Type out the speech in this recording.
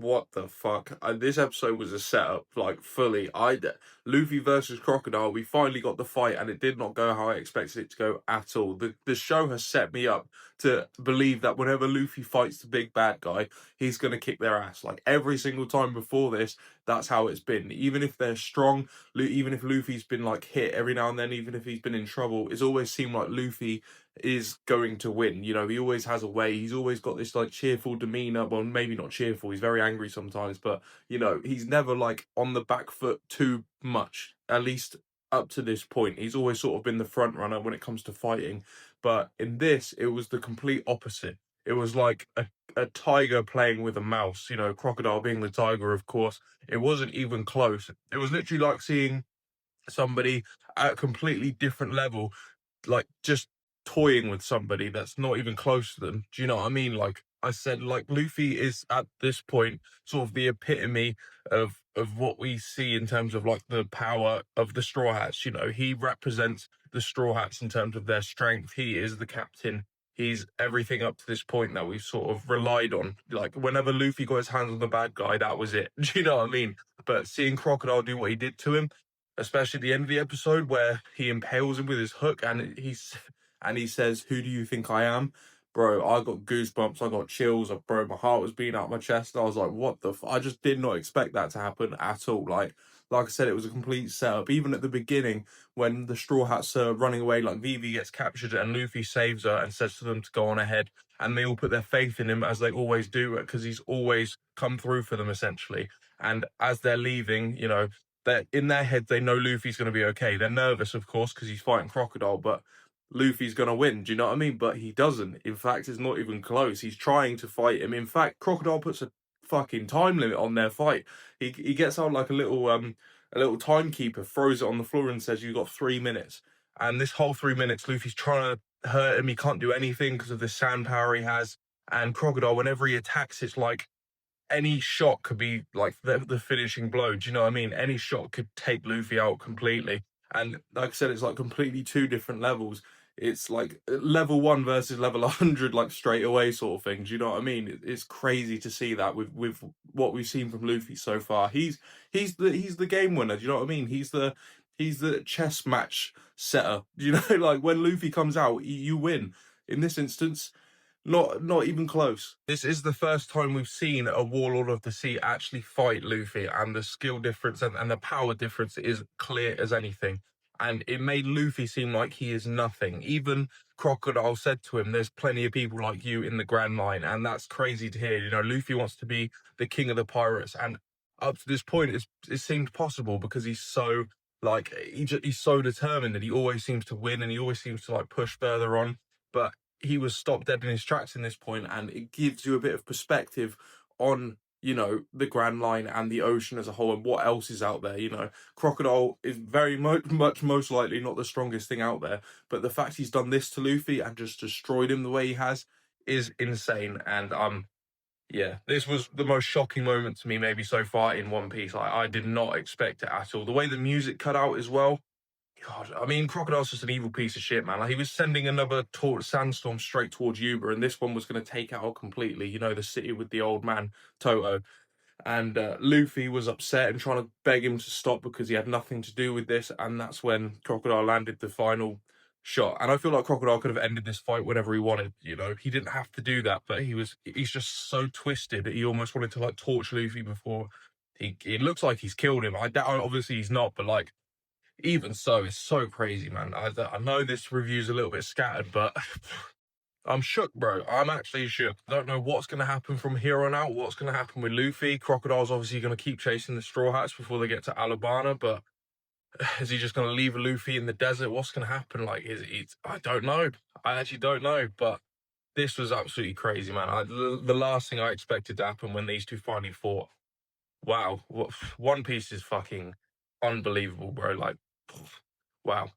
what the fuck? This episode was a setup, like fully. Luffy versus Crocodile. We finally got the fight, and it did not go how I expected it to go at all. The show has set me up to believe that whenever Luffy fights the big bad guy, he's gonna kick their ass. Like every single time before this, that's how it's been. Even if they're strong, even if Luffy's been like hit every now and then, even if he's been in trouble, it's always seemed like Luffy is going to win. You know, he always has a way. He's always got this like cheerful demeanor. Well, maybe not cheerful. He's very angry sometimes, but you know, he's never like on the back foot too much. At least up to this point, he's always sort of been the front runner when it comes to fighting. But in this, it was the complete opposite. It was like a tiger playing with a mouse. You know, Crocodile being the tiger, of course. It wasn't even close. It was literally like seeing somebody at a completely different level, like just toying with somebody that's not even close to them. Do you know what I mean? Like I said, like Luffy is at this point sort of the epitome of what we see in terms of like the power of the Straw Hats. You know, he represents the Straw Hats in terms of their strength. He is the captain. He's everything up to this point that we've sort of relied on. Like whenever Luffy got his hands on the bad guy, that was it. Do you know what I mean? But seeing Crocodile do what he did to him, especially at the end of the episode where he impales him with his hook and he says, "Who do you think I am?" Bro, I got goosebumps, I got chills, bro, my heart was beating out my chest. I was like, what the I just did not expect that to happen at all. Like I said, it was a complete setup. Even at the beginning, when the Straw Hats are running away, like Vivi gets captured and Luffy saves her and says to them to go on ahead, and they all put their faith in him as they always do, because he's always come through for them, essentially. And as they're leaving, you know, they're in their head, they know Luffy's going to be okay. They're nervous, of course, because he's fighting Crocodile, but Luffy's going to win. Do you know what I mean? But he doesn't. In fact, it's not even close. He's trying to fight him. In fact, Crocodile puts a fucking time limit on their fight. He gets out like a little timekeeper, throws it on the floor and says, "You got 3 minutes." And this whole 3 minutes, Luffy's trying to hurt him. He can't do anything because of the sand power he has. And Crocodile, whenever he attacks, it's like any shot could be like the finishing blow. Do you know what I mean? Any shot could take Luffy out completely. And like I said, it's like completely two different levels. It's like level 1 versus level 100, like straight away sort of thing. Do you know what I mean? It's crazy to see that with what we've seen from Luffy so far. He's the game winner. Do you know what I mean? He's the chess match setter. Do you know, like when Luffy comes out, you win. In this instance, not even close. This is the first time we've seen a Warlord of the Sea actually fight Luffy, and the skill difference and the power difference is clear as anything. And it made Luffy seem like he is nothing. Even Crocodile said to him, "There's plenty of people like you in the Grand Line," and that's crazy to hear. You know, Luffy wants to be the king of the pirates, and up to this point, it seemed possible because he's so like he's so determined, and he always seems to win, and he always seems to like push further on. But he was stopped dead in his tracks in this point, and it gives you a bit of perspective on, you know, the Grand Line and the ocean as a whole and what else is out there. You know, Crocodile is very much most likely not the strongest thing out there, but the fact he's done this to Luffy and just destroyed him the way he has is insane. And yeah, this was the most shocking moment to me maybe so far in One Piece. I did not expect it at all. The way the music cut out as well, God, I mean, Crocodile's just an evil piece of shit, man. Like, he was sending another sandstorm straight towards Yuba, and this one was going to take out completely, you know, the city with the old man, Toto. And Luffy was upset and trying to beg him to stop because he had nothing to do with this, and that's when Crocodile landed the final shot. And I feel like Crocodile could have ended this fight whenever he wanted, you know. He didn't have to do that, but he's just so twisted that he almost wanted to, like, torch Luffy before it looks like he's killed him. Obviously he's not, but, like, even so, it's so crazy, man. I know this review's a little bit scattered, but I'm shook, bro. I'm actually shook. I don't know what's going to happen from here on out, what's going to happen with Luffy. Crocodile's obviously going to keep chasing the Straw Hats before they get to Alabama, but is he just going to leave Luffy in the desert? What's going to happen? Like, I don't know. I actually don't know, but this was absolutely crazy, man. The last thing I expected to happen when these two finally fought. Wow. One Piece is fucking unbelievable, bro. Like, wow.